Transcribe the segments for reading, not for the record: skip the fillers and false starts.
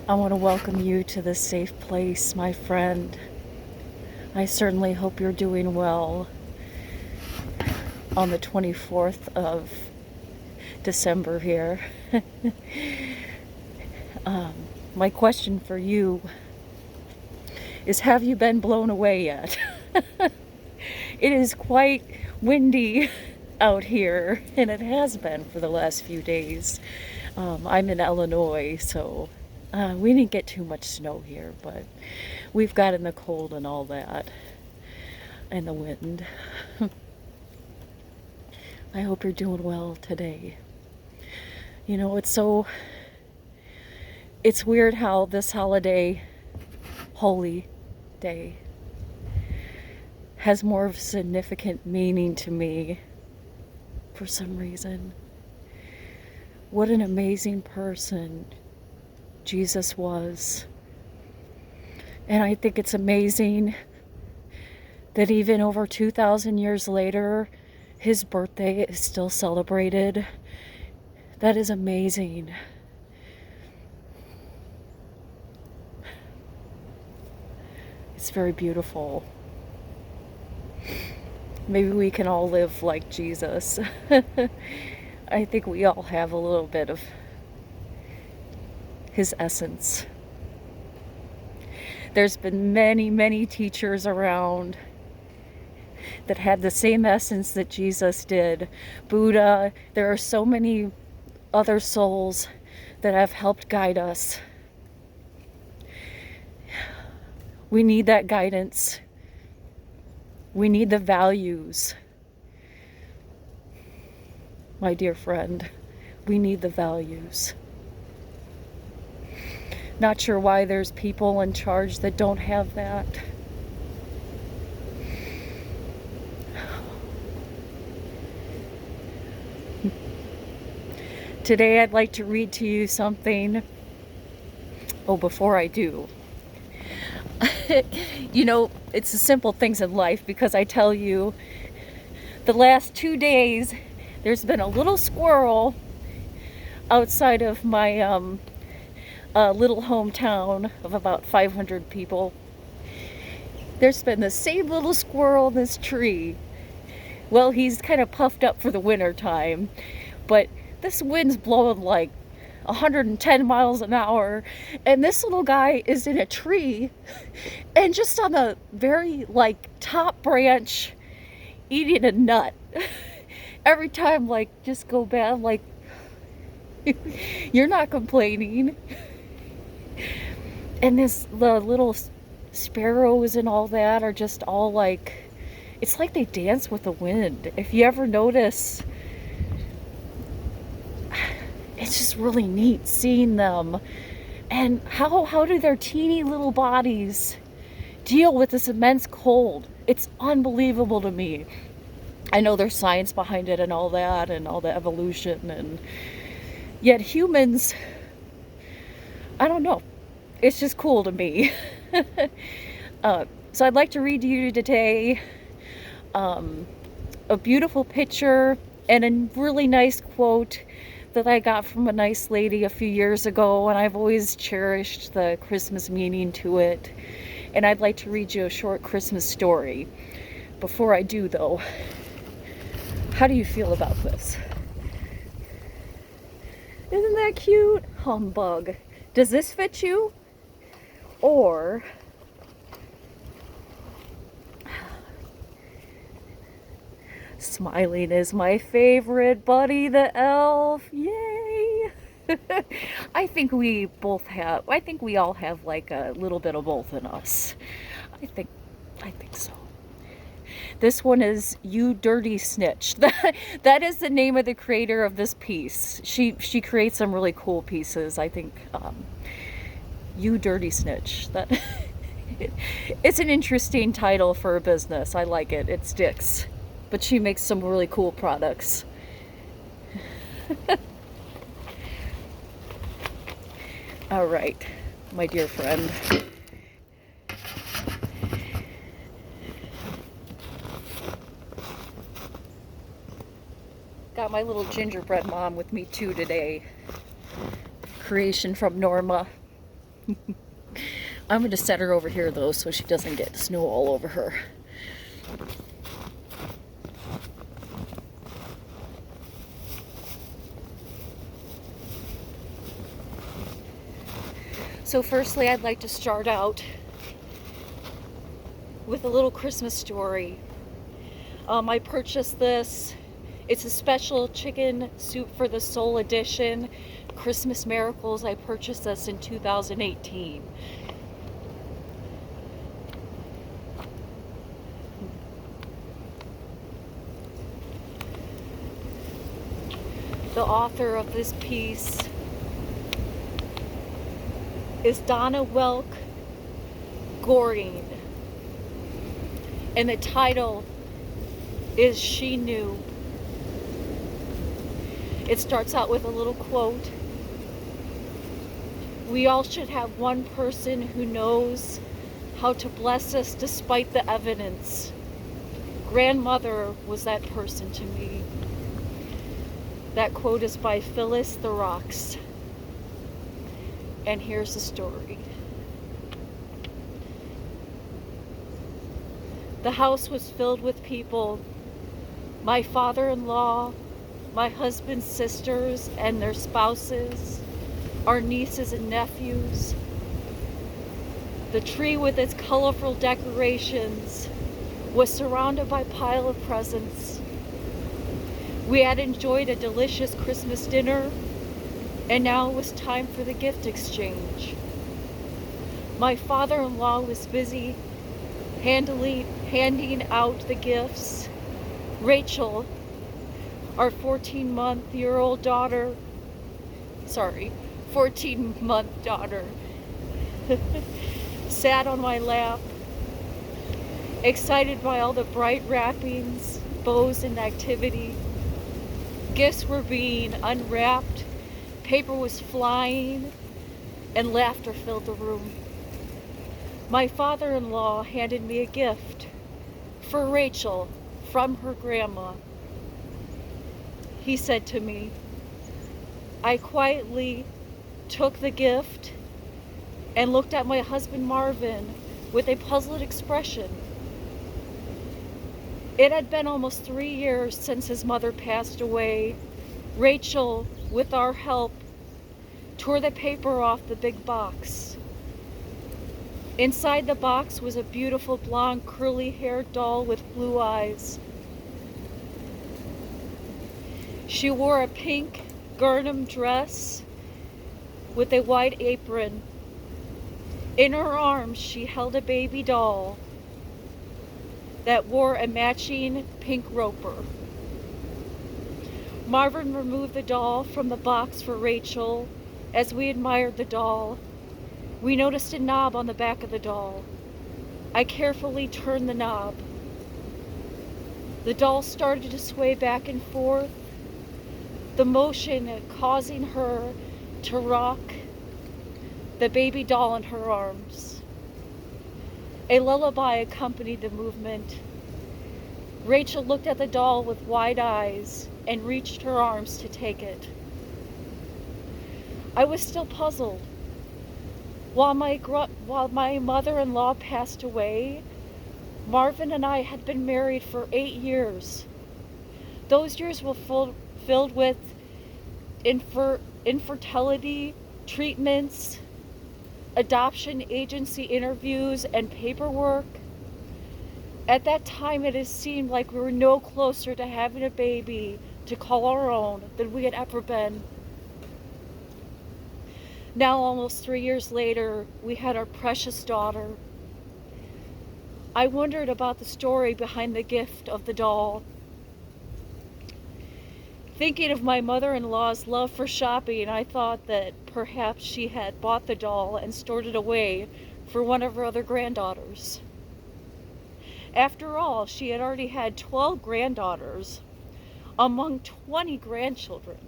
I want to welcome you to this safe place, my friend. I certainly hope you're doing well on the 24th of December here. My question for you is, have you been blown away yet? It is quite windy out here, and it has been for the last few days. I'm in Illinois, so we didn't get too much snow here, but we've gotten the cold and all that, and the wind. I hope you're doing well today. You know, it's weird how this holiday, Holy Day, has more of a significant meaning to me for some reason. What an amazing person Jesus was. And I think it's amazing that even over 2,000 years later, his birthday is still celebrated. That is amazing. It's very beautiful. Maybe we can all live like Jesus. I think we all have a little bit of his essence. There's been many, many teachers around that had the same essence that Jesus did. Buddha, there are so many other souls that have helped guide us. We need that guidance. We need the values. My dear friend, we need the values. Not sure why there's people in charge that don't have that. Today I'd like to read to you something. Oh, before I do. You know, it's the simple things in life, because I tell you, the last 2 days, there's been a little squirrel outside of my little hometown of about 500 people. There's been the same little squirrel in this tree. Well, he's kind of puffed up for the winter time, but this wind's blowing like 110 miles an hour, and this little guy is in a tree and just on the very top branch eating a nut. Every time, just go bad, you're not complaining. And the little sparrows and all that are just all it's like they dance with the wind. If you ever notice, it's just really neat seeing them. And how do their teeny little bodies deal with this immense cold? It's unbelievable to me. I know there's science behind it and all that, and all the evolution, and yet humans, I don't know. It's just cool to me. So I'd like to read to you today a beautiful picture and a really nice quote that I got from a nice lady a few years ago, and I've always cherished the Christmas meaning to it. And I'd like to read you a short Christmas story. Before I do, though, how do you feel about this? Isn't that cute? Humbug. Does this fit you? Or smiling is my favorite, Buddy the Elf. Yay! I think we all have a little bit of both in us. I think so. This one is You Dirty Snitch. That is the name of the creator of this piece. She creates some really cool pieces, I think. You Dirty Snitch. It's an interesting title for a business. I like it. It sticks. But she makes some really cool products. All right, my dear friend. Got my little gingerbread mom with me too today. Creation from Norma. I'm going to set her over here though so she doesn't get snow all over her. So firstly, I'd like to start out with a little Christmas story. I purchased this. It's a special chicken soup for the soul edition, Christmas Miracles. I purchased this in 2018. The author of this piece is Donna Welk Goring, and the title is She Knew. It starts out with a little quote. We all should have one person who knows how to bless us despite the evidence. Grandmother was that person to me. That quote is by Phyllis the Rocks. And here's the story. The house was filled with people. My father-in-law, my husband's sisters and their spouses, our nieces and nephews. The tree with its colorful decorations was surrounded by a pile of presents. We had enjoyed a delicious Christmas dinner, and now it was time for the gift exchange. My father-in-law was busy handing out the gifts. Rachel, our 14-month daughter, sat on my lap, excited by all the bright wrappings, bows, and activity. Gifts were being unwrapped, paper was flying, and laughter filled the room. My father-in-law handed me a gift for Rachel from her grandma. He said to me. I quietly took the gift and looked at my husband Marvin with a puzzled expression. It had been almost 3 years since his mother passed away. Rachel, with our help, tore the paper off the big box. Inside the box was a beautiful blonde curly-haired doll with blue eyes. She wore a pink Gurnam dress with a white apron. In her arms, she held a baby doll that wore a matching pink roper. Marvin removed the doll from the box for Rachel. As we admired the doll, we noticed a knob on the back of the doll. I carefully turned the knob. The doll started to sway back and forth, the motion causing her to rock the baby doll in her arms. A lullaby accompanied the movement. Rachel looked at the doll with wide eyes and reached her arms to take it. I was still puzzled. While my mother-in-law passed away, Marvin and I had been married for 8 years. Those years were filled with infertility treatments, adoption agency interviews, and paperwork. At that time, it has seemed like we were no closer to having a baby to call our own than we had ever been. Now, almost 3 years later, we had our precious daughter. I wondered about the story behind the gift of the doll. Thinking of my mother-in-law's love for shopping, I thought that perhaps she had bought the doll and stored it away for one of her other granddaughters. After all, she had already had 12 granddaughters among 20 grandchildren.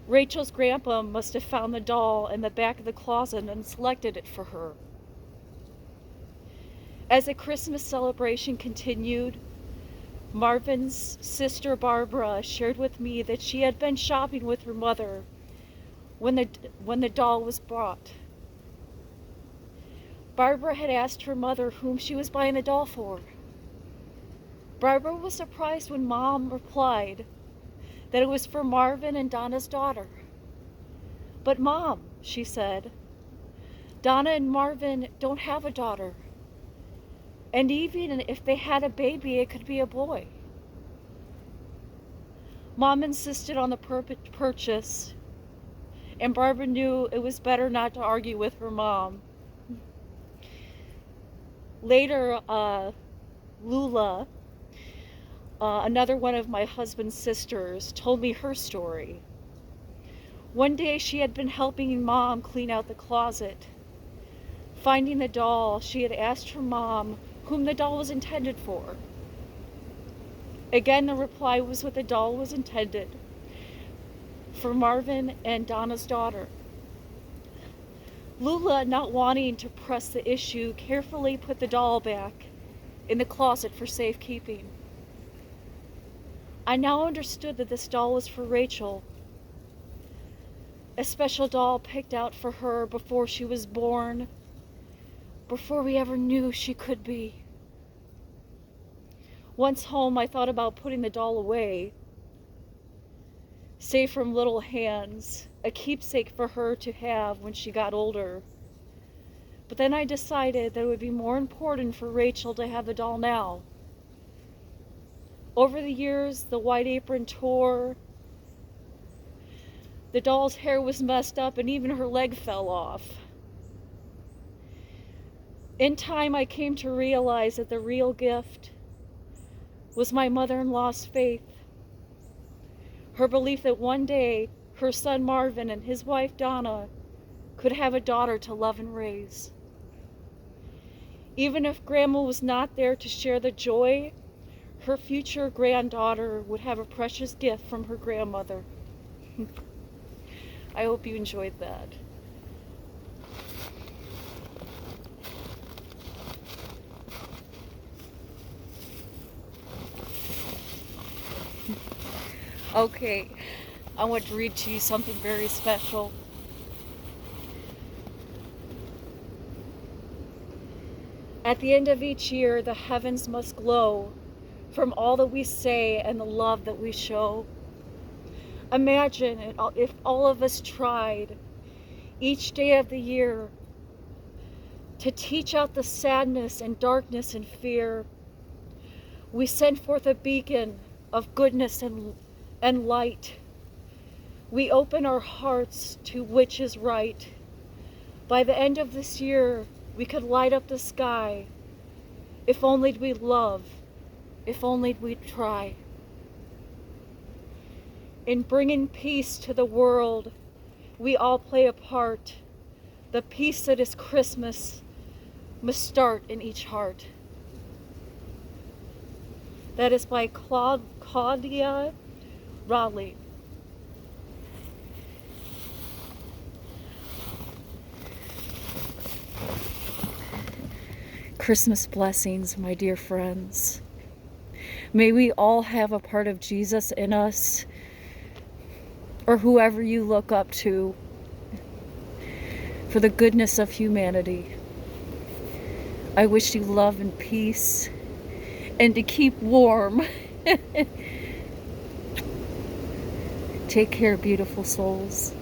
Rachel's grandpa must have found the doll in the back of the closet and selected it for her. As the Christmas celebration continued, Marvin's sister Barbara shared with me that she had been shopping with her mother when the doll was brought. Barbara had asked her mother whom she was buying the doll for. Barbara was surprised when Mom replied that it was for Marvin and Donna's daughter. "But Mom," she said, "Donna and Marvin don't have a daughter. And even if they had a baby, it could be a boy." Mom insisted on the purchase, and Barbara knew it was better not to argue with her mom. Later, Lula, another one of my husband's sisters, told me her story. One day she had been helping Mom clean out the closet. Finding the doll, she had asked her mom whom the doll was intended for. Again, the reply was what the doll was intended for: Marvin and Donna's daughter. Lula, not wanting to press the issue, carefully put the doll back in the closet for safekeeping. I now understood that this doll was for Rachel, a special doll picked out for her before she was born, before we ever knew she could be. Once home, I thought about putting the doll away, safe from little hands, a keepsake for her to have when she got older. But then I decided that it would be more important for Rachel to have the doll now. Over the years, the white apron tore, the doll's hair was messed up, and even her leg fell off. In time, I came to realize that the real gift was my mother-in-law's faith. Her belief that one day her son Marvin and his wife Donna could have a daughter to love and raise. Even if Grandma was not there to share the joy, her future granddaughter would have a precious gift from her grandmother. I hope you enjoyed that. Okay, I want to read to you something very special. At the end of each year, the heavens must glow from all that we say and the love that we show. Imagine if all of us tried each day of the year to teach out the sadness and darkness and fear. We send forth a beacon of goodness and light. We open our hearts to which is right. By the end of this year, we could light up the sky. If only we'd love, if only we'd try. In bringing peace to the world, we all play a part. The peace that is Christmas must start in each heart. That is by Claudia Raleigh. Christmas blessings, my dear friends. May we all have a part of Jesus in us, or whoever you look up to, for the goodness of humanity. I wish you love and peace, and to keep warm. Take care, beautiful souls.